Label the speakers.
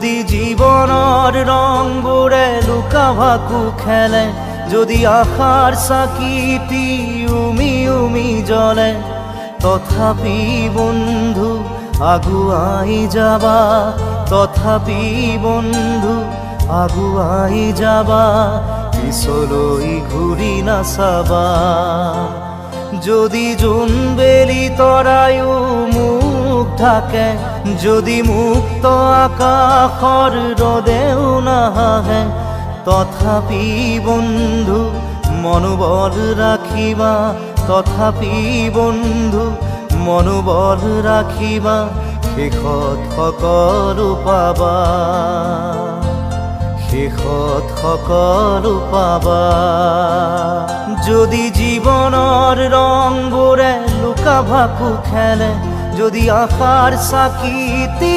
Speaker 1: যদি জীৱনৰ ৰংবোৰে লুকা ভাকু খেলে, যদি আশাৰ চাকিটি উমি উমি জ্বলে, তথাপি বন্ধু আগুৱাই যাবা, তথাপি বন্ধু আগুৱাই যাবা, পিছলৈ ঘূৰি নাচাবা। যদি জোনবেলি তৰায়ো মুখ ঢাকে, যদি মুক্ত আকাশৰ ৰদেও নাহে, তথাপি বন্ধু মনোবল ৰাখিবা, তথাপি বন্ধু মনোবল ৰাখিবা, শেষত সকলো পাবা, শেষত সকলো পাবা। যদি জীৱনৰ ৰংবোৰে লুকা ভাকু খেলে, যদি আশাৰ চাকিটি